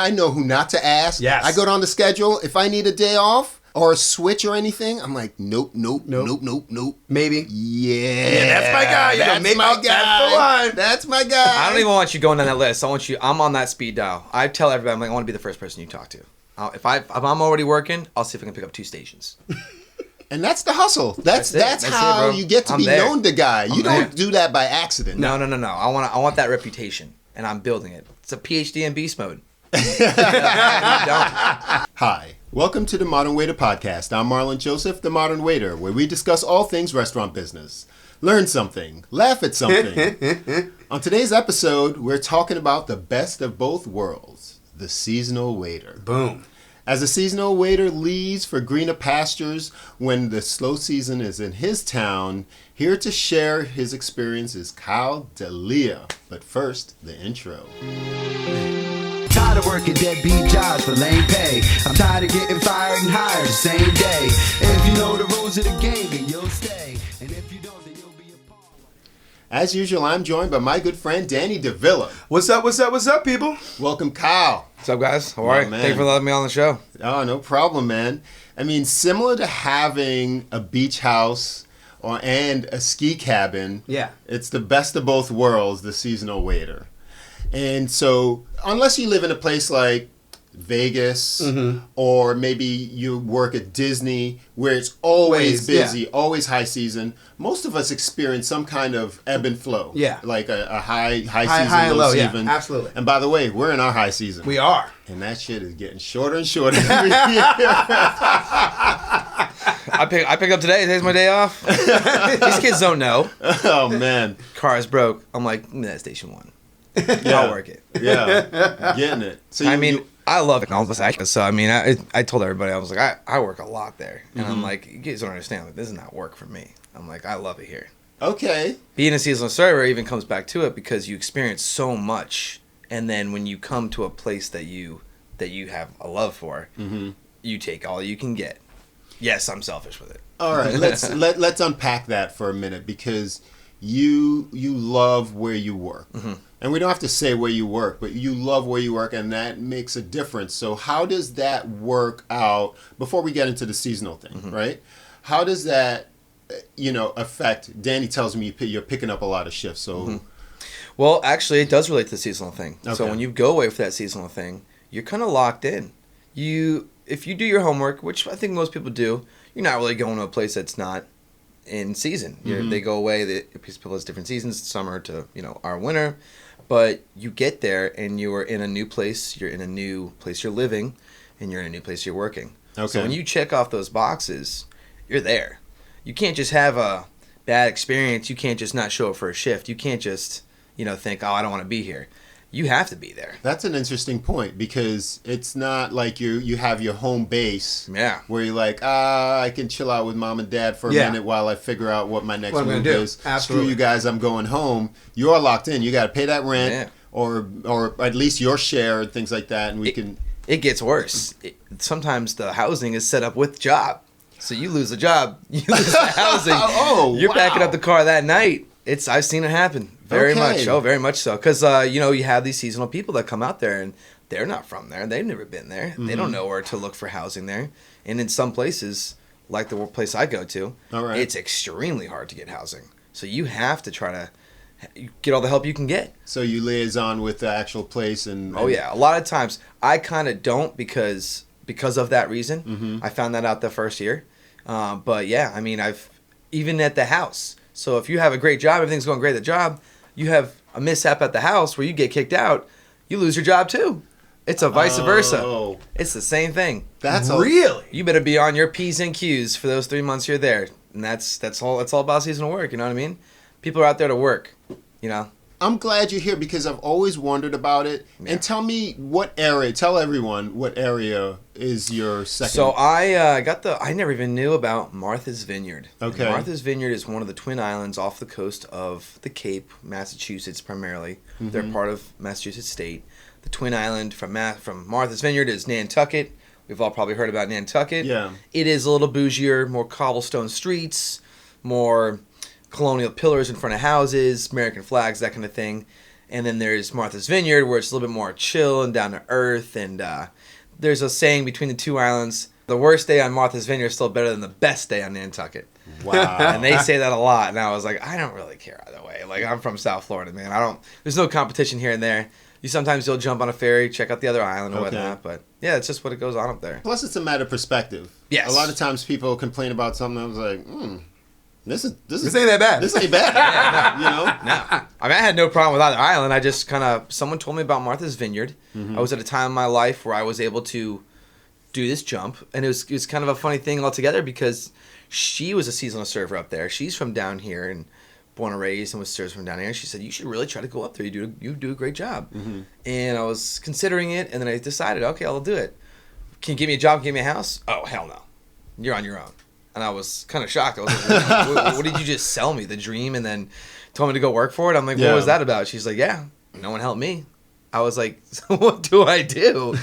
I know who not to ask. Yes. I go down the schedule. If I need a day off or a switch or anything, I'm like, nope. Maybe. Yeah, that's my guy. That's my guy. That's the one. That's my guy. I don't even want you going down that list. I'm on that speed dial. I tell everybody, I'm like, I want to be the first person you talk to. If I'm already working, I'll see if I can pick up 2 stations. And that's the hustle. That's how you get to be known to guy. You don't do that by accident. No. I want that reputation, and I'm building it. It's a PhD in beast mode. Hi, welcome to the Modern Waiter Podcast. I'm Marlon Joseph, the Modern Waiter, where we discuss all things restaurant business. Learn something, laugh at something. On today's episode, we're talking about the best of both worlds, the seasonal waiter. Boom. As a seasonal waiter leaves for greener pastures when the slow season is in his town, here to share his experience is Kyle Dalia. But first, the intro. Tired of working deadbeat jobs for lame pay. I'm tired of getting fired and hired the same day. If you know the rules of the game, then you'll stay. And if you don't, then you'll be a part. As usual, I'm joined by my good friend Danny Davila. What's up, people? Welcome, Kyle. What's up, guys? How are you? Man. Thank you for letting me on the show. Oh, no problem, man. I mean, similar to having a beach house and a ski cabin, Yeah. it's the best of both worlds, the seasonal waiter. And so, unless you live in a place like Vegas, or maybe you work at Disney, where it's always busy, always high season, most of us experience some kind of ebb and flow. Yeah. Like a high season, high and low low, yeah, season. absolutely. And by the way, we're in our high season. We are. And that shit is getting shorter and shorter every year. I pick up today. Today's my day off. These kids don't know. Oh, man. Car is broke. I'm like, that's station 1. Yeah. I'll work it. Yeah. Getting it. So I love it. So, I told everybody, I was like, I work a lot there. And I'm like, you guys don't understand. Like, this is not work for me. I'm like, I love it here. Okay. Being a seasonal server even comes back to it because you experience so much. And then when you come to a place that you have a love for, you take all you can get. Yes, I'm selfish with it. All right. Let's unpack that for a minute, because you love where you work. And we don't have to say where you work, but you love where you work, and that makes a difference. So how does that work out, before we get into the seasonal thing, right? How does that, affect, Danny tells me you're picking up a lot of shifts, so... Well, actually, it does relate to the seasonal thing. Okay. So when you go away for that seasonal thing, you're kind of locked in. If you do your homework, which I think most people do, you're not really going to a place that's not in season. They go away, people has different seasons, summer to, our winter. But you get there and you're in a new place, you're in a new place you're living, and you're in a new place you're working. Okay. So when you check off those boxes, you're there. You can't just have a bad experience. You can't just not show up for a shift. You can't just, think, I don't want to be here. You have to be there. That's an interesting point, because it's not like you have your home base where you're like, I can chill out with mom and dad for a minute while I figure out what my next move is. Absolutely. Screw you guys, I'm going home. You're locked in. You got to pay that rent or at least your share and things like that, and we can... It gets worse. Sometimes the housing is set up with job. So you lose the job, you lose the housing. You're backing up the car that night. I've seen it happen. Very much. Oh, very much so. Because, you have these seasonal people that come out there, and they're not from there. They've never been there. They don't know where to look for housing there. And in some places, like the place I go to, it's extremely hard to get housing. So you have to try to get all the help you can get. So you liaison with the actual place and... Oh, yeah. A lot of times, I kind of don't because of that reason. I found that out the first year. But, yeah, I've... Even at the house... So if you have a great job, everything's going great at the job, you have a mishap at the house where you get kicked out, you lose your job too. It's a vice versa. It's the same thing. Really? You better be on your P's and Q's for those 3 months you're there. And that's all about seasonal work, you know what I mean? People are out there to work, I'm glad you're here, because I've always wondered about it. Yeah. And tell everyone what area is your second. So I never even knew about Martha's Vineyard. Okay. And Martha's Vineyard is one of the Twin Islands off the coast of the Cape, Massachusetts primarily. They're part of Massachusetts State. The Twin Island from Martha's Vineyard is Nantucket. We've all probably heard about Nantucket. Yeah. It is a little bougier, more cobblestone streets, more colonial pillars in front of houses, American flags, that kind of thing. And then there's Martha's Vineyard, where it's a little bit more chill and down to earth. And there's a saying between the two islands: the worst day on Martha's Vineyard is still better than the best day on Nantucket. Wow. And they say that a lot. And I was like, I don't really care either way. Like, I'm from South Florida, man. There's no competition here and there. You'll jump on a ferry, check out the other island or whatnot. But yeah, it's just what it goes on up there. Plus, it's a matter of perspective. Yes. A lot of times people complain about something. I was like, this ain't that bad. This ain't bad. Yeah, You know? No. I mean, I had no problem with either island. I just someone told me about Martha's Vineyard. I was at a time in my life where I was able to do this jump. And it was kind of a funny thing altogether because she was a seasonal surfer up there. She's from down here and born and raised and was served from down here. And she said, you should really try to go up there. You do a great job. And I was considering it, and then I decided, okay, I'll do it. Can you give me a job, give me a house? Oh, hell no. You're on your own. And I was kind of shocked. I was like, what did you just sell me? The dream? And then told me to go work for it? I'm like, what was that about? She's like, yeah, no one helped me. I was like, so what do I do?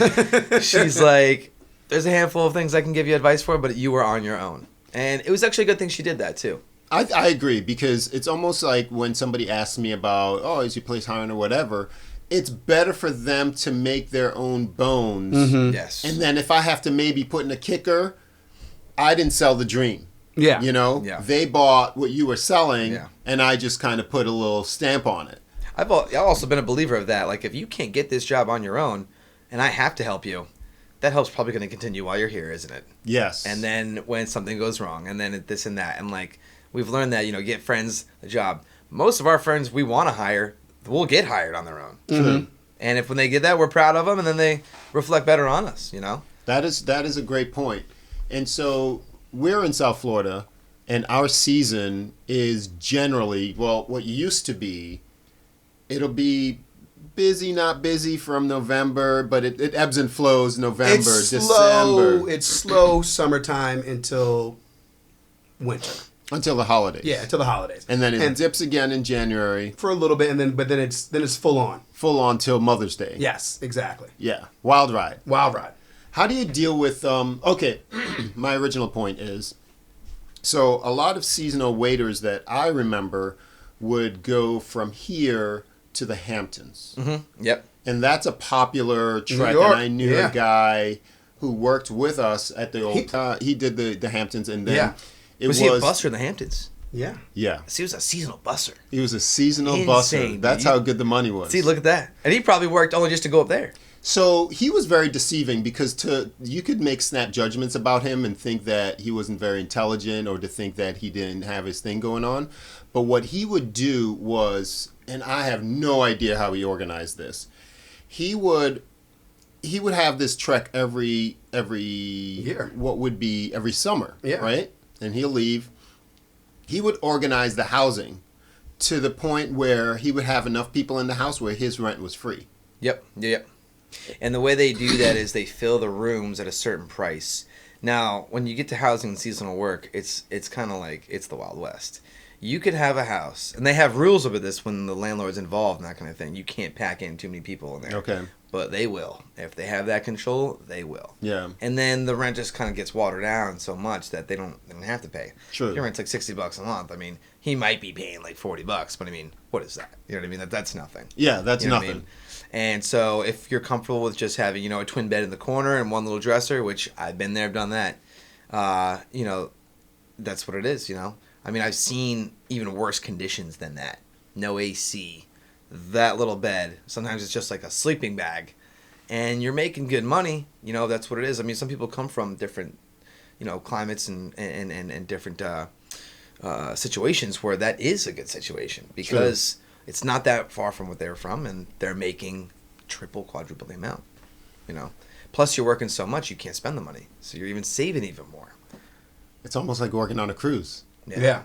She's like, there's a handful of things I can give you advice for, but you were on your own. And it was actually a good thing she did that, too. I agree, because it's almost like when somebody asks me about, is your place hiring or whatever, it's better for them to make their own bones. Yes. And then if I have to maybe put in a kicker, I didn't sell the dream. Yeah. You know? Yeah. They bought what you were selling, and I just kind of put a little stamp on it. I've also been a believer of that. Like, if you can't get this job on your own, and I have to help you, that help's probably going to continue while you're here, isn't it? Yes. And then when something goes wrong, and then this and that, and like, we've learned that, get friends a job. Most of our friends we want to hire will get hired on their own. And if when they get that, we're proud of them, and then they reflect better on us, That is a great point. And so we're in South Florida, and our season is generally, what used to be, it'll be busy, not busy from November, but it ebbs and flows November, December. It's slow summertime until winter. Until the holidays. Yeah, until the holidays. And then it dips again in January. For a little bit, but then it's full on. Full on till Mother's Day. Yes, exactly. Yeah. Wild ride. Wild ride. How do you deal with, my original point is, so a lot of seasonal waiters that I remember would go from here to the Hamptons. Yep. And that's a popular trek. York, And I knew a guy who worked with us at the old, he did the Hamptons, and then was he a busser in the Hamptons? Yeah. Yeah. See, he was a seasonal busser. He was a seasonal Insane, busser. That's how good the money was. See, look at that. And he probably worked only just to go up there. So he was very deceiving, because you could make snap judgments about him and think that he wasn't very intelligent, or to think that he didn't have his thing going on. But what he would do was, and I have no idea how he organized this, he would have this trek every year. What would be every summer, yeah. Right? And he'll leave. He would organize the housing to the point where he would have enough people in the house where his rent was free. Yep. And the way they do that is they fill the rooms at a certain price. Now, when you get to housing and seasonal work, it's kind of like it's the Wild West. You could have a house, and they have rules over this when the landlord's involved and that kind of thing. You can't pack in too many people in there. Okay. But they will. If they have that control, they will. Yeah. And then the rent just kind of gets watered down so much that they don't have to pay. True. Your rent's like $60 a month. I mean, he might be paying like $40, but I mean, what is that? You know what I mean? That's nothing. Yeah, that's You know what I nothing. mean? And so if you're comfortable with just having, a twin bed in the corner and one little dresser, which I've been there, I've done that, that's what it is, I mean, I've seen even worse conditions than that. No AC, that little bed. Sometimes it's just like a sleeping bag. And you're making good money, that's what it is. I mean, some people come from different, climates and different situations where that is a good situation. Because it's not that far from what they were from, and they're making triple, quadruple the amount, Plus, you're working so much, you can't spend the money. So you're even saving even more. It's almost like working on a cruise. Yeah.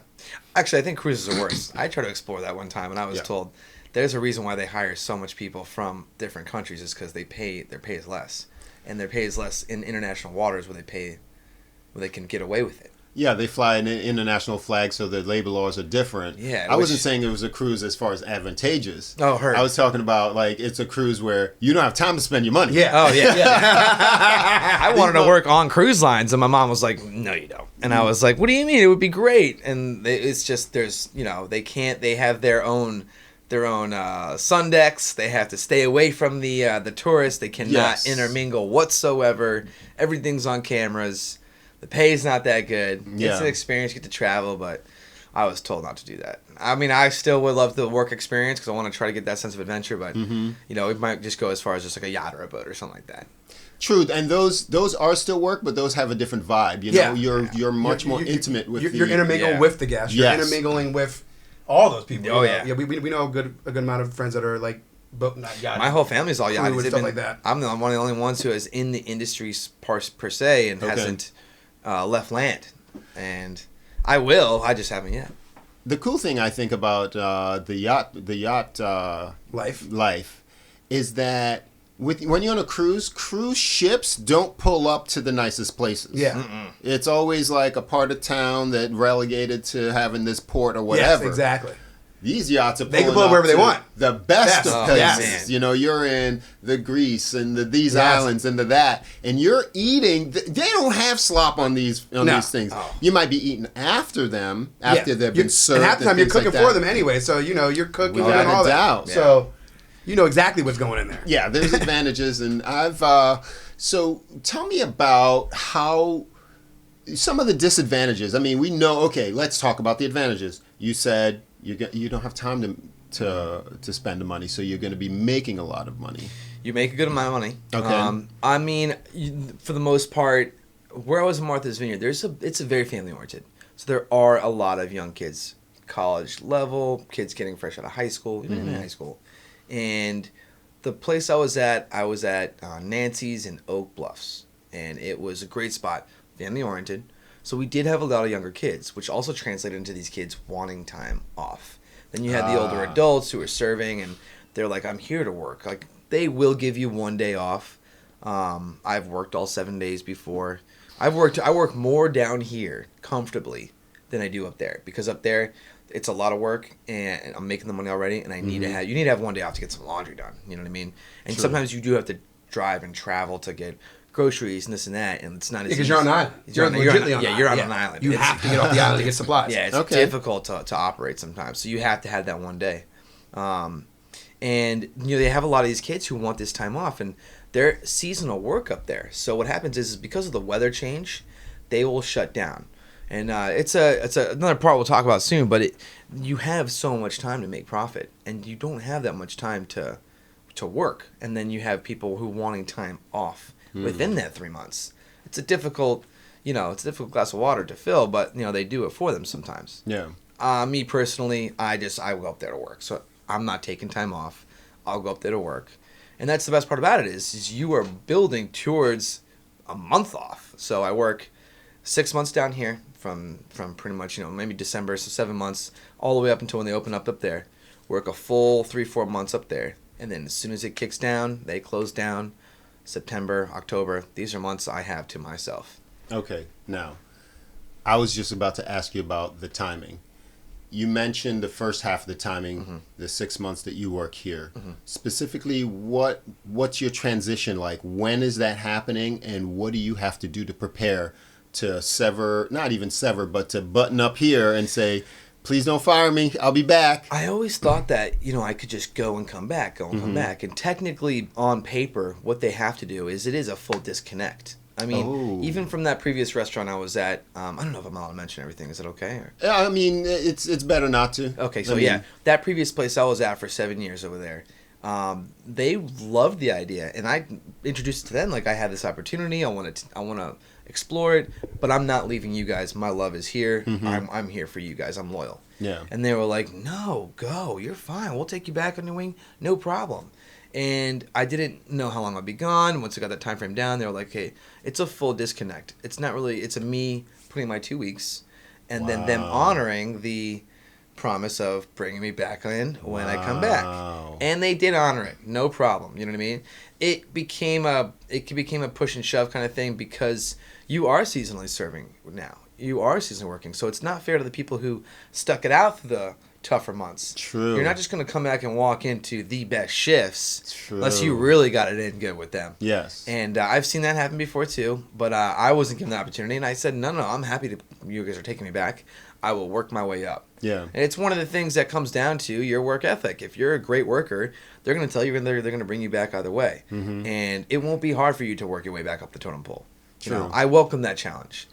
Actually, I think cruises are worse. I tried to explore that one time, and I was told there's a reason why they hire so much people from different countries is because their pay is less. And their pay is less in international waters where they can get away with it. Yeah, they fly an international flag, so the labor laws are different. Yeah, I wasn't saying it was a cruise as far as advantageous. Oh, heard. I was talking about, like, it's a cruise where you don't have time to spend your money. Yeah. Oh, yeah. I wanted to work on cruise lines, and my mom was like, no, you don't. And I was like, what do you mean? It would be great. And it's just, there's, they have their own their own sun decks. They have to stay away from the tourists. They cannot intermingle whatsoever. Everything's on cameras. The pay's not that good. Yeah. It's an experience. You get to travel, but I was told not to do that. I mean, I still would love the work experience because I want to try to get that sense of adventure, but it might just go as far as just like a yacht or a boat or something like that. True, and those are still work, but those have a different vibe. You know, you're much more intimate with. You're intermingling with the guests. You're intermingling with all those people. Oh yeah, we know a good amount of friends that are like, but not yacht. My whole family's all yachties. And stuff like that. I'm one of the only ones who is in the industry per se and hasn't left land, and I will. I just haven't yet. The cool thing I think about the yacht life is that when you're on a cruise ships don't pull up to the nicest places. Yeah. It's always like a part of town that relegated to having this port or whatever. Yes, exactly. These yachts are They can pulling pull up up wherever they to want. the best of places. Yes. You know, you're in the Greece and these islands and that, and you're eating. They don't have slop on these things. Oh. You might be eating after them after they've been served. And half the time you're things cooking like that. for them anyway, so you're cooking and Without all a that. doubt. So you know exactly what's going in there. Yeah, there's advantages, and I've. So tell me about how some of the disadvantages. I mean, we know. Okay, let's talk about the advantages. You said you don't have time to spend the money, so you're going to be making a lot of money. You make a good amount of money. Okay. I mean, for the most part, where I was in Martha's Vineyard, it's a very family oriented. So there are a lot of young kids, college level, kids getting fresh out of high school, even in high school. And the place I was at Nancy's in Oak Bluffs. And it was a great spot, family oriented. So we did have a lot of younger kids, which also translated into these kids wanting time off. Then you had the older adults who were serving, and they're like, I'm here to work. Like, they will give you one day off. I've worked all 7 days before. I work more down here comfortably than I do up there, because up there it's a lot of work and I'm making the money already, and you need to have one day off to get some laundry done. You know what I mean? And sometimes you do have to drive and travel to get groceries and this and that, and it's not as easy. Because you're on an island. You're on an island. You have to get off the island to get supplies. Yeah, it's difficult to operate sometimes. So you have to have that one day. And they have a lot of these kids who want this time off, and they're seasonal work up there. So what happens is because of the weather change, they will shut down. And it's another part we'll talk about soon, but you have so much time to make profit, and you don't have that much time to work. And then you have people who wanting time off within that 3 months. It's a difficult glass of water to fill, but they do it for them sometimes. Yeah. Me personally, I will go up there to work. So I'm not taking time off. I'll go up there to work. And that's the best part about it is you are building towards a month off. So I work 6 months down here from pretty much, maybe December, so 7 months, all the way up until when they open up there. Work a full 3-4 months up there. And then as soon as it kicks down, they close down. September, October, these are months I have to myself. Okay, now, I was just about to ask you about the timing. You mentioned the first half of the timing, the 6 months that you work here. Specifically, what's your transition like? When is that happening, and what do you have to do to prepare to not even sever, but to button up here and say, please don't fire me, I'll be back? I always thought that, I could just go and come back. And technically, on paper, what they have to do is it is a full disconnect. I mean, even from that previous restaurant I was at, I don't know if I'm allowed to mention everything. Is it okay? Yeah, I mean, it's better not to. Okay, so that previous place I was at for 7 years over there, they loved the idea, and I introduced it to them like I had this opportunity. I want to explore it, but I'm not leaving you guys. My love is here. I'm here for you guys. I'm loyal. Yeah. And they were like, no, go. You're fine. We'll take you back on your wing. No problem. And I didn't know how long I'd be gone. Once I got that time frame down, they were like, hey, it's a full disconnect. It's not really, it's me putting my 2 weeks and then them honoring the promise of bringing me back in when I come back. And they did honor it. No problem. You know what I mean? It became a push and shove kind of thing because you are seasonally serving now. You are seasonally working. So it's not fair to the people who stuck it out for the tougher months. True. You're not just going to come back and walk into the best shifts True. unless you really got it in good with them. Yes. And I've seen that happen before too, but I wasn't given the opportunity, and I said, no, I'm happy to. You guys are taking me back. I will work my way up. Yeah. And it's one of the things that comes down to your work ethic. If you're a great worker, they're going to tell you they're going to bring you back either way. Mm-hmm. And it won't be hard for you to work your way back up the totem pole. True. You know, I welcome that challenge.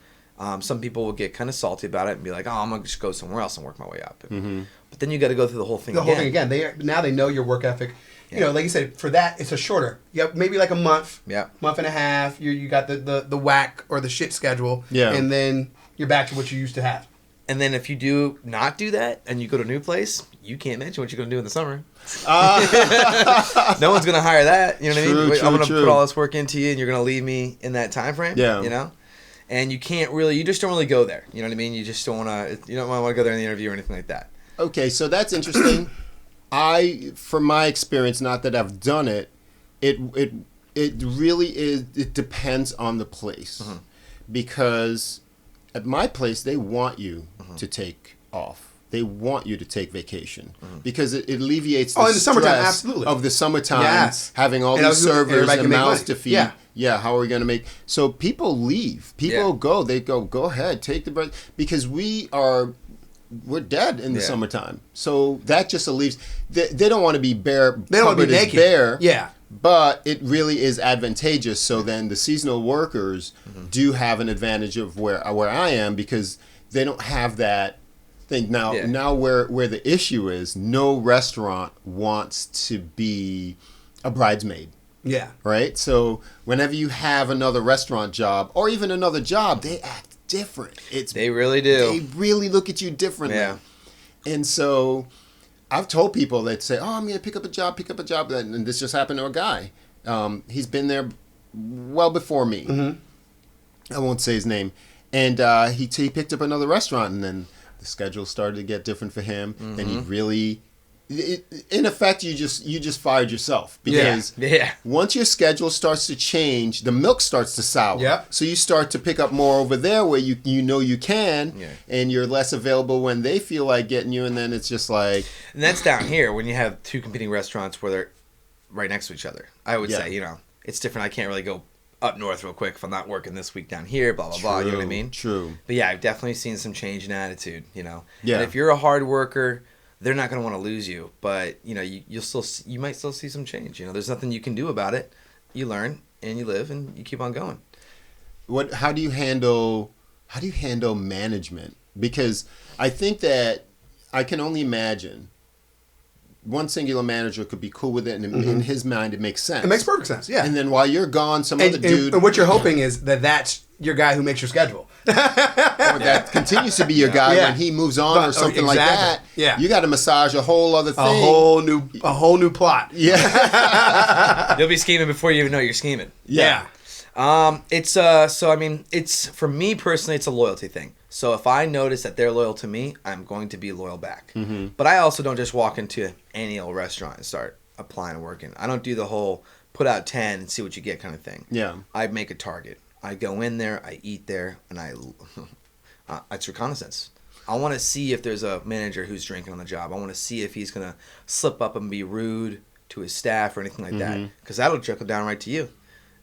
Some people will get kind of salty about it and be like, oh, I'm going to just go somewhere else and work my way up. Mm-hmm. But then you got to go through the whole thing again. The whole thing again. Now they know your work ethic. You know, like you said, for that, it's a shorter. You have maybe like a month, month and a half. You got the whack or the shit schedule. Yeah. And then you're back to what you used to have. And then if you do not do that and you go to a new place, you can't mention what you're going to do in the summer. No one's going to hire that. You know what I mean? I'm going to put all this work into you and you're going to leave me in that time frame. Yeah. You know? And you just don't really go there. You know what I mean? You just don't want to go there in the interview or anything like that. Okay, so that's interesting. From my experience, not that I've done it, it really is, it depends on the place. Mm-hmm. Because at my place, they want you to take off. They want you to take vacation because it alleviates the stress of the summertime, having all these servers and mouths to feed. Yeah, how are we going to make... So people leave. People go. They go ahead, take the break. Because we're dead in the summertime. So that just alleviates... They don't want to be bare. They don't want to be naked. Bare. Yeah. But it really is advantageous. So then the seasonal workers do have an advantage of where I am because they don't have that thing. Now where the issue is, no restaurant wants to be a bridesmaid. Yeah. Right? So whenever you have another restaurant job or even another job, they act different. They really do. They really look at you differently. Yeah. And so I've told people that say, oh, I'm going to pick up a job. And this just happened to a guy. He's been there well before me. Mm-hmm. I won't say his name. And he picked up another restaurant, and then the schedule started to get different for him. Mm-hmm. And he really... in effect, you just fired yourself because once your schedule starts to change, the milk starts to sour. Yep. So you start to pick up more over there where you know you can, and you're less available when they feel like getting you, and then it's just like... And that's down here when you have two competing restaurants where they're right next to each other. I would say, it's different. I can't really go up north real quick if I'm not working this week down here, blah, blah, blah. You know what I mean? True. But yeah, I've definitely seen some change in attitude, Yeah. And if you're a hard worker... they're not going to want to lose you, but you might still see some change. There's nothing you can do about it. You learn and you live and you keep on going. How do you handle management? Because I think that I can only imagine one singular manager could be cool with it, and in his mind it makes sense. It makes perfect sense, yeah. And then while you're gone, other dude... And what you're hoping is that's your guy who makes your schedule. Or that continues to be your guy when he moves on or something like that. Yeah. You got to massage a whole other thing. A whole new plot. Yeah. You'll be scheming before you even know you're scheming. Yeah. It's for me personally, it's a loyalty thing. So if I notice that they're loyal to me, I'm going to be loyal back. Mm-hmm. But I also don't just walk into any old restaurant and start applying and working. I don't do the whole put out 10 and see what you get kind of thing. Yeah. I make a target. I go in there, I eat there, and it's reconnaissance. I want to see if there's a manager who's drinking on the job. I want to see if he's going to slip up and be rude to his staff or anything like that. Because that'll trickle down right to you.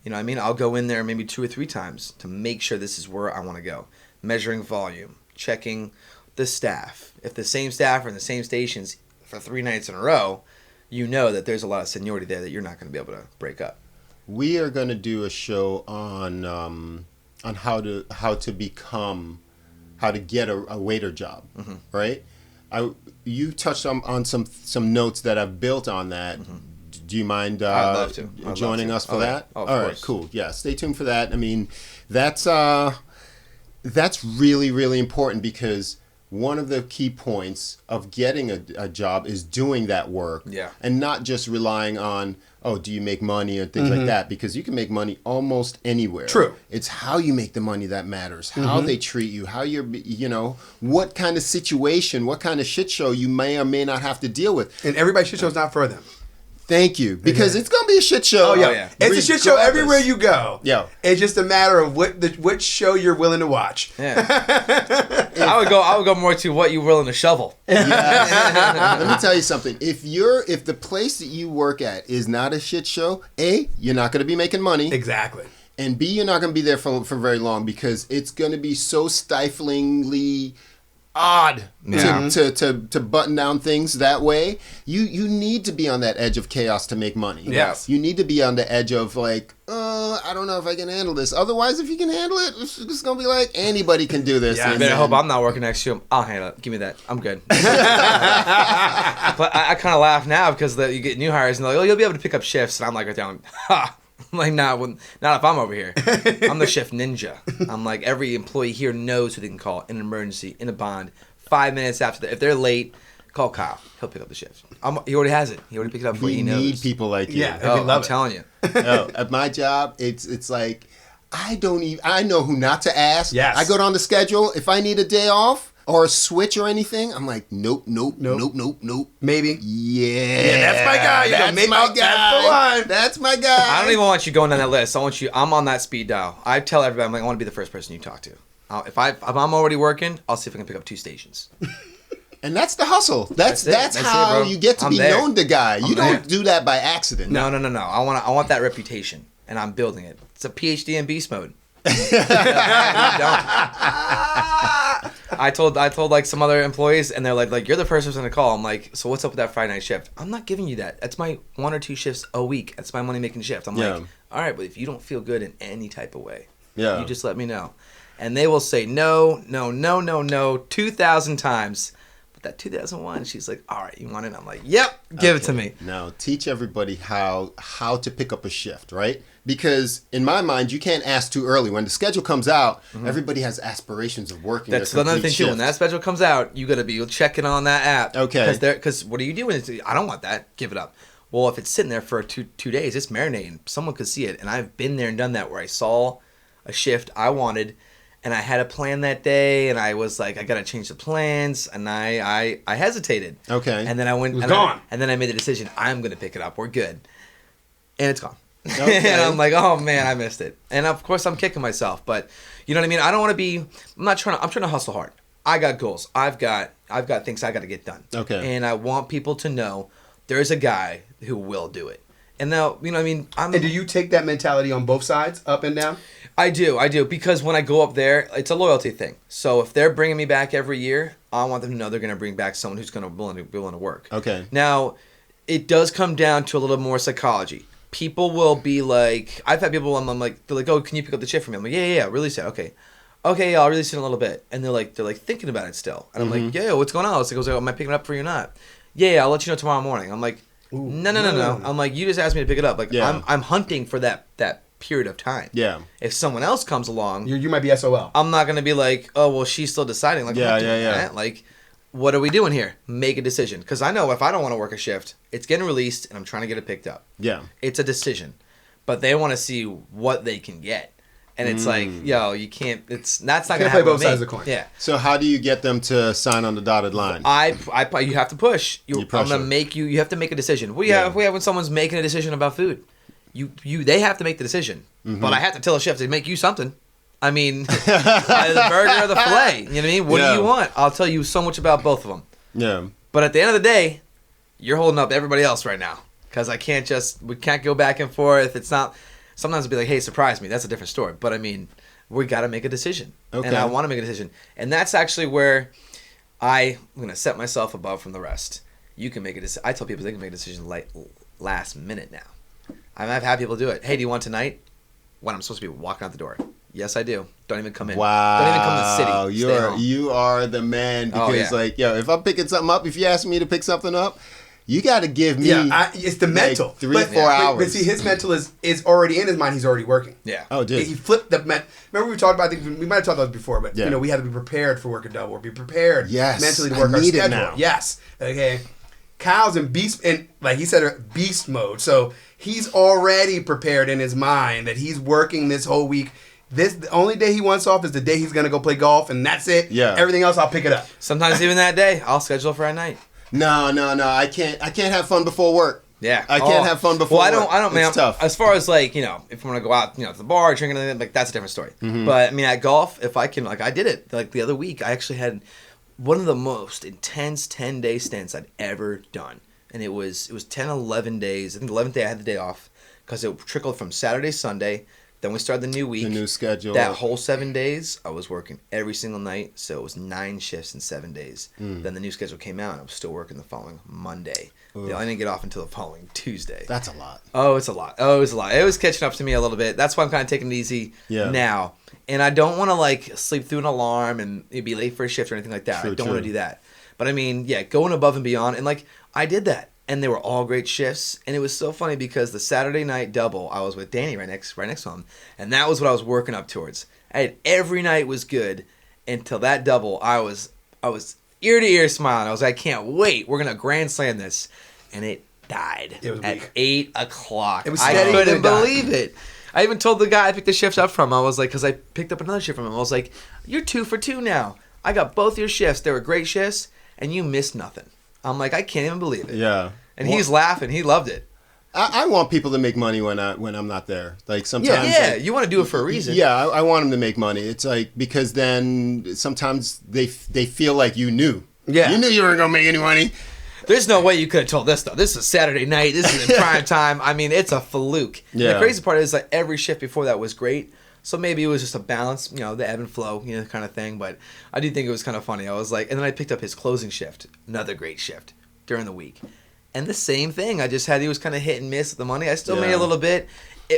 You know what I mean? I'll go in there maybe 2 or 3 times to make sure this is where I want to go. Measuring volume, checking the staff. If the same staff are in the same stations for 3 nights in a row, you know that there's a lot of seniority there that you're not going to be able to break up. We are going to do a show on how to get a waiter job, right? You touched on some notes that I've built on that. Do you mind I'd love to. Joining us for that? All right, cool. Yeah, stay tuned for that. I mean, that's really, really important because one of the key points of getting a job is doing that work and not just relying on, do you make money or things like that? Because you can make money almost anywhere. True. It's how you make the money that matters, how they treat you, how you're, what kind of situation, what kind of shit show you may or may not have to deal with. And everybody's shit show's not for them. Thank you. Because it's going to be a shit show. Oh, yeah. It's a shit show everywhere you go. Yeah. It's just a matter of which show you're willing to watch. Yeah. I would go more to what you're willing to shovel. Yeah. Let me tell you something. If the place that you work at is not a shit show, A, you're not going to be making money. Exactly. And B, you're not going to be there for very long because it's going to be so stiflingly odd to button down things that way. You need to be on that edge of chaos to make money. Yes. You need to be on the edge of like, I don't know if I can handle this. Otherwise, if you can handle it, it's just going to be like, anybody can do this. Yeah, I better hope I'm not working next year. I'll handle it. Give me that. I'm good. But I kind of laugh now because you get new hires and they're like, oh, you'll be able to pick up shifts. And I'm like, right down, ha. I'm like, not if I'm over here. I'm the shift ninja. I'm like, every employee here knows who they can call in an emergency, in a bond. 5 minutes after if they're late, call Kyle. He'll pick up the shift. He already has it. He already picked it up before he knows. We need people like you. Yeah, I'm telling you. At my job, it's like I know who not to ask. Yes. I go down the schedule. If I need a day off or a switch or anything, I'm like, nope. Maybe. Yeah, that's my guy. That's my guy. That's the one. That's my guy. I don't even want you going down that list. I'm on that speed dial. I tell everybody, I'm like, I want to be the first person you talk to. If I'm already working, I'll see if I can pick up 2 stations. And that's the hustle. That's how you get to be known to guy. You don't do that by accident. No. I want that reputation, and I'm building it. It's a PhD in beast mode. I told like some other employees, and they're like you're the first person to call. I'm like, so what's up with that Friday night shift? I'm not giving you that. That's my 1 or 2 shifts a week. That's my money making shift. I'm like, all right, but if you don't feel good in any type of way, you just let me know. And they will say no 2,000 times. But that 2001, she's like, all right, you want it? I'm like, yep, give it to me. Now teach everybody how to pick up a shift, right? Because in my mind, you can't ask too early. When the schedule comes out, everybody has aspirations of working. That's another thing too. When that schedule comes out, you got to be checking on that app. Okay. Because what are you doing? I don't want that. Give it up. Well, if it's sitting there for two days, it's marinating. Someone could see it, and I've been there and done that where I saw a shift I wanted, and I had a plan that day, and I was like, I got to change the plans, and I hesitated. Okay. And then I went. It was gone. And then I made the decision. I'm going to pick it up. We're good. And it's gone. Okay. And I'm like, oh man, I missed it. And of course I'm kicking myself, but you know what I mean? I don't want to be, I'm trying to hustle hard. I got goals. I've got things I got to get done. Okay. And I want people to know there's a guy who will do it. And now, you know what I mean? And do you take that mentality on both sides, up and down? I do, because when I go up there, it's a loyalty thing. So if they're bringing me back every year, I want them to know they're going to bring back someone who's going to be willing to work. Okay. Now, it does come down to a little more psychology. People will be like, I've had people, I'm like, they're like, oh, can you pick up the shift for me? I'm like, yeah, release it. Okay, yeah, I'll release it in a little bit. And they're like thinking about it still. And I'm like, yeah, what's going on? It's like, am I picking it up for you or not? Yeah, I'll let you know tomorrow morning. I'm like, no. I'm like, you just asked me to pick it up. Like, I'm hunting for that period of time. Yeah. If someone else comes along, you might be SOL. I'm not gonna be like, oh, well, she's still deciding. Like, yeah. Like, what are we doing here? Make a decision. Because I know if I don't want to work a shift, it's getting released and I'm trying to get it picked up. Yeah. It's a decision. But they want to see what they can get. And it's like, yo, you can't, that's not going to happen. Play both with me. sides of the coin. Yeah. So how do you get them to sign on the dotted line? You have to push. I'm going to make you have to make a decision. What do you have when someone's making a decision about food? They have to make the decision. But I have to tell a chef to make you something. I mean, the burger or the filet. You know what I mean? What do you want? I'll tell you so much about both of them. Yeah. But at the end of the day, you're holding up everybody else right now. Because we can't go back and forth. It's not, sometimes it'll be like, hey, surprise me. That's a different story. But I mean, we got to make a decision. Okay. And I want to make a decision. And that's actually where I'm going to set myself above from the rest. You can make a decision. I tell people they can make a decision last minute now. I've had people do it. Hey, do you want tonight? When I'm supposed to be walking out the door. Yes, I do. Don't even come in. Wow. Don't even come to the city. You are the man. Because, if I'm picking something up, if you ask me to pick something up, you got to give me. Yeah, it's the mental. 3-4 hours. But see, his mental is already in his mind. He's already working. Yeah. Oh, dude. He flipped the Remember we talked about, I think we might have talked about this before, but we had to be prepared for work a double, or be prepared mentally to work our schedule. Now. Yes. Okay. Kyle's in beast, and like he said, beast mode. So he's already prepared in his mind that he's working this whole week. The only day he wants off is the day he's gonna go play golf, and that's it. Yeah. Everything else, I'll pick it up. Sometimes even that day, I'll schedule for a night. No. I can't have fun before work. Yeah, I can't have fun before. Well, I don't, man. It's tough. As far as like, if I want to go out, to the bar, drinking, anything, like that's a different story. But I mean, at golf, if I can, like, I did it like the other week. I actually had one of the most intense 10-day stints I'd ever done, and it was 10, 11 days. I think the 11th day I had the day off because it trickled from Saturday, Sunday. Then we started the new week. The new schedule. That whole 7 days, I was working every single night, so it was 9 shifts in 7 days. Then the new schedule came out, and I was still working the following Monday. I didn't get off until the following Tuesday. That's a lot. Oh, it's a lot. It was catching up to me a little bit. That's why I'm kind of taking it easy now. And I don't want to, like, sleep through an alarm and be late for a shift or anything like that. I don't want to do that. But, I mean, going above and beyond. And, like, I did that. And they were all great shifts. And it was so funny because the Saturday night double, I was with Danny right next to him. And that was what I was working up towards. Every night was good until that double. I was ear to ear smiling. I was like, I can't wait. We're going to grand slam this. And it died at 8 o'clock. It was steady. I couldn't believe it. I even told the guy I picked the shift up from. I was like, because I picked up another shift from him. I was like, you're 2 for 2 now. I got both your shifts. They were great shifts. And you missed nothing. I'm like, I can't even believe it. Yeah. And he's laughing. He loved it. I want people to make money when I'm not there. Like sometimes. Yeah. You want to do it for a reason. Yeah, I want them to make money. It's like because then sometimes they feel like you knew. Yeah. You knew you weren't gonna make any money. There's no way you could have told this though. This is Saturday night. This is in prime time. I mean, it's a fluke. Yeah. And the crazy part is like every shift before that was great. So maybe it was just a balance, the ebb and flow, kind of thing. But I do think it was kind of funny. I was like, and then I picked up his closing shift, another great shift during the week. And the same thing. I just had, he was kind of hit and miss with the money. I still made a little bit.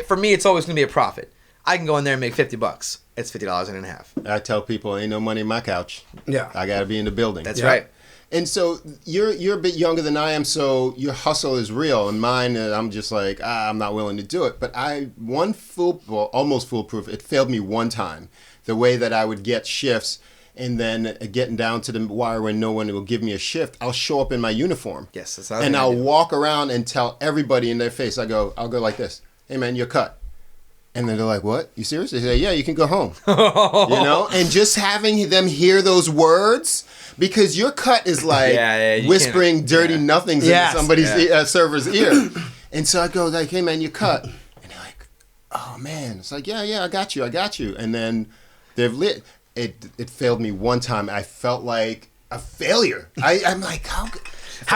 For me, it's always going to be a profit. I can go in there and make $50. It's $50 and a half. I tell people, ain't no money in my couch. Yeah. I got to be in the building. That's right. And so you're a bit younger than I am, so your hustle is real. And mine, I'm just like, I'm not willing to do it. But almost foolproof. It failed me one time. The way that I would get shifts and then getting down to the wire when no one will give me a shift, I'll show up in my uniform. Yes, that's and I'll walk around and tell everybody in their face, I'll go like this, hey man, you're cut. And then they're like, what? You serious? They say, yeah, you can go home. And just having them hear those words, because your cut is like whispering dirty nothings into somebody's server's ear. And so I go like, hey man, you're cut. And they're like, oh man. It's like, yeah, I got you. And then they've lit. It failed me one time. I felt like a failure. I'm like, how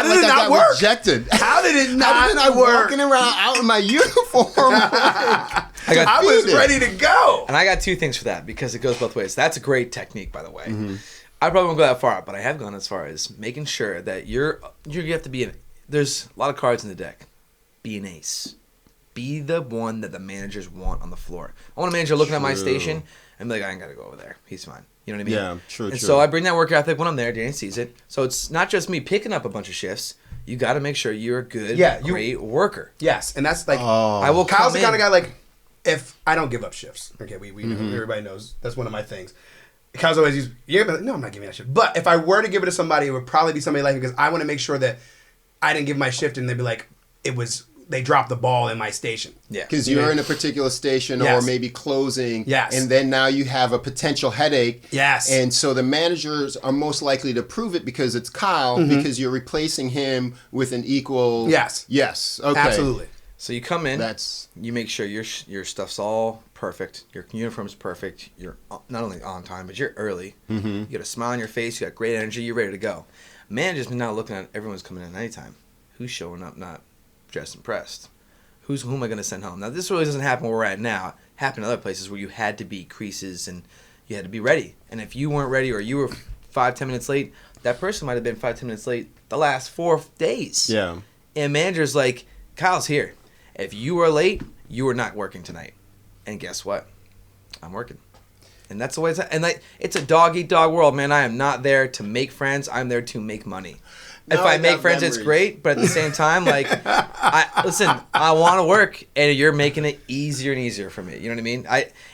did it not work? Rejected. How did it not How did I work? Walking around out in my uniform. I was ready to go. And I got 2 things for that because it goes both ways. That's a great technique, by the way. Mm-hmm. I probably won't go that far, but I have gone as far as making sure that you have to be there's a lot of cards in the deck. Be an ace. Be the one that the managers want on the floor. I want a manager looking at my station and be like, I ain't got to go over there. He's fine. You know what I mean? Yeah, true. And so I bring that work ethic when I'm there. Danny sees it. So it's not just me picking up a bunch of shifts. You got to make sure you're a good, great worker. Yes, and that's like Kyle's the kind of guy like, if I don't give up shifts, okay, we know, everybody knows that's one of my things. Kyle's always no, I'm not giving that shift. But if I were to give it to somebody, it would probably be somebody like me because I want to make sure that I didn't give my shift and they'd be like, they dropped the ball in my station. Yeah. Because you're in a particular station or maybe closing. Yes. And then now you have a potential headache. Yes. And so the managers are most likely to prove it because it's Kyle because you're replacing him with an equal. Yes. Yes. Okay. Absolutely. So you come in, you make sure your stuff's all perfect, your uniform's perfect, you're not only on time, but you're early. Mm-hmm. You got a smile on your face, you got great energy, you're ready to go. Managers been now looking at everyone's coming in at any time. Who's showing up not dressed and pressed? Who am I going to send home? Now, this really doesn't happen where we're at now. It happened in other places where you had to be creases and you had to be ready. And if you weren't ready or you were 5-10 minutes late, that person might have been 5-10 minutes late the last 4 days. Yeah. And managers like, Kyle's here. If you are late, you are not working tonight. And guess what? I'm working. And that's the way it's a dog-eat-dog world, man. I am not there to make friends. I'm there to make money. If I make friends, it's great. But at the same time, like, I want to work, and you're making it easier and easier for me. You know what I mean?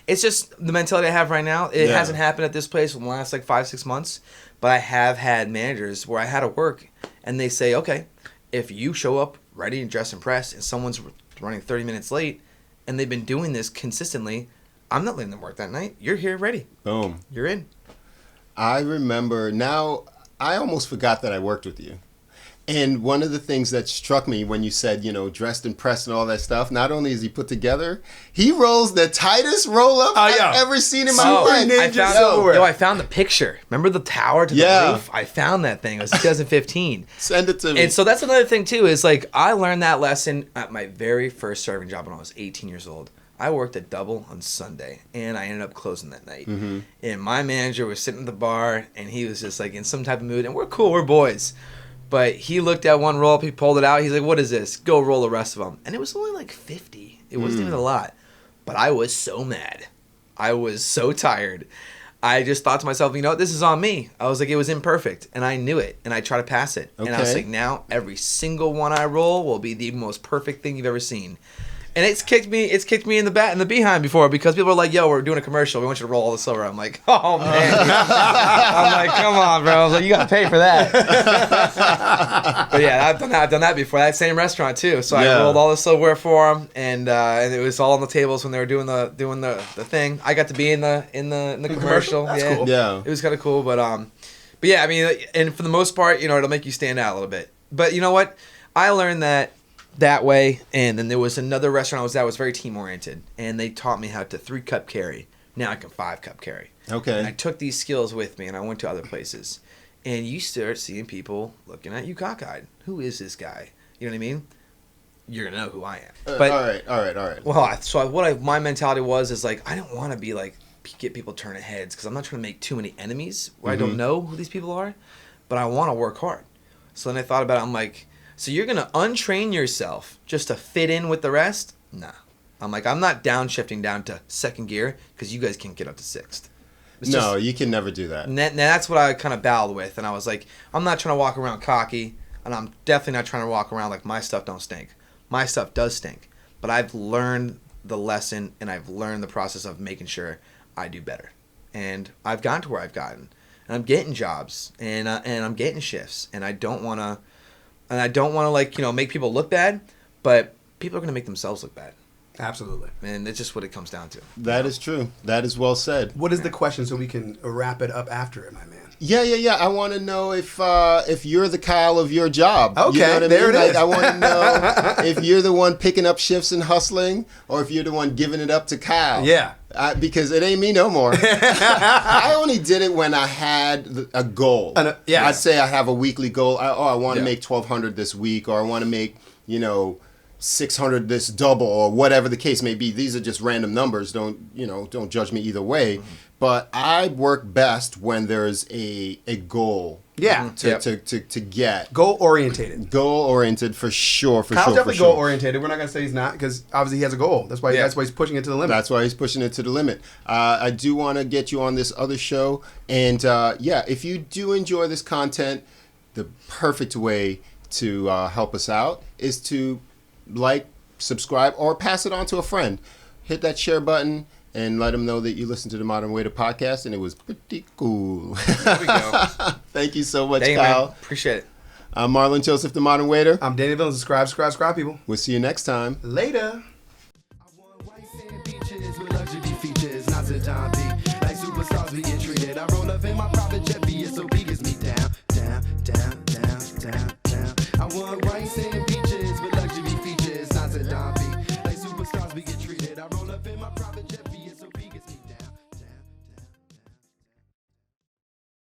It's just the mentality I have right now. It hasn't happened at this place in the last, 5-6 months. But I have had managers where I had to work, and they say, okay, if you show up ready and dressed and pressed, and someone's running 30 minutes late, and they've been doing this consistently, I'm not letting them work that night. You're here ready. Boom. You're in. I remember now, I almost forgot that I worked with you. And one of the things that struck me when you said, dressed and pressed and all that stuff, not only is he put together, he rolls the tightest roll-up I've ever seen in my life. I found the picture. Remember the tower to the roof? I found that thing. It was 2015. Send it to me. And so that's another thing, too, is like I learned that lesson at my very first serving job when I was 18 years old. I worked a double on Sunday, and I ended up closing that night. Mm-hmm. And my manager was sitting at the bar, and he was just like in some type of mood. And we're cool. We're boys. But he looked at one roll up, he pulled it out. He's like, what is this? Go roll the rest of them. And it was only like 50. It wasn't even a lot. But I was so mad. I was so tired. I just thought to myself, this is on me. I was like, it was imperfect. And I knew it. And I tried to pass it. Okay. And I was like, now every single one I roll will be the most perfect thing you've ever seen. And it's kicked me in the behind before because people are like, yo, we're doing a commercial. We want you to roll all the silver. I'm like, oh, man. I'm like, come on, bro. I was like, you got to pay for that. But yeah, I've done that before. That same restaurant, too. So I rolled all the silverware for them, and it was all on the tables when they were doing the thing. I got to be in the commercial. That's cool. Yeah. It was kind of cool. But yeah, I mean, and for the most part, it'll make you stand out a little bit. But you know what? I learned that way, and then there was another restaurant I was at was very team oriented, and they taught me how to 3-cup carry. Now I can 5-cup carry. Okay. And I took these skills with me, and I went to other places, and you start seeing people looking at you cockeyed. Who is this guy? You know what I mean? You're gonna know who I am. But all right. Well, so my mentality is like I don't want to be like get people turning heads because I'm not trying to make too many enemies where I don't know who these people are, but I want to work hard. So then I thought about it. I'm like, so you're going to untrain yourself just to fit in with the rest? Nah. I'm like, I'm not downshifting down to second gear because you guys can't get up to sixth. You can never do that. And that's what I kind of battled with. And I was like, I'm not trying to walk around cocky, and I'm definitely not trying to walk around like my stuff don't stink. My stuff does stink. But I've learned the lesson, and I've learned the process of making sure I do better. And I've gotten to where I've gotten. And I'm getting jobs, and I'm getting shifts. And I don't want to... And I don't want to, make people look bad, but people are going to make themselves look bad. Absolutely. And it's just what it comes down to. That is true. That is well said. What is the question so we can wrap it up after it, my man? Yeah. I want to know if you're the Kyle of your job. Okay, you know what there it is. I want to know if you're the one picking up shifts and hustling, or if you're the one giving it up to Kyle. Yeah. Because it ain't me no more. I only did it when I had a goal. I'd say I have a weekly goal. I want to make 1,200 this week, or I want to make 600 this double, or whatever the case may be. These are just random numbers. Don't judge me either way. Mm-hmm. But I work best when there's a goal. Yeah. To get goal oriented for sure. Kyle's definitely goal oriented. We're not gonna say he's not because obviously he has a goal. That's why he's pushing it to the limit. That's why he's pushing it to the limit. I do want to get you on this other show, and if you do enjoy this content, the perfect way to help us out is to subscribe, or pass it on to a friend. Hit that share button and let them know that you listened to the Modern Waiter podcast, and it was pretty cool. There we go. Thank you so much, Kyle. Man. Appreciate it. I'm Marlon Joseph, the Modern Waiter. I'm Danny Villain. Subscribe, people. We'll see you next time. Later. I want white sand beaches with luxury features, not to John B. Like superstars being treated. I roll up in my private jet, VSOP gets me down. I want white sand beaches with luxury features, not to John B. Like superstars we get treated. I roll up in my private jet.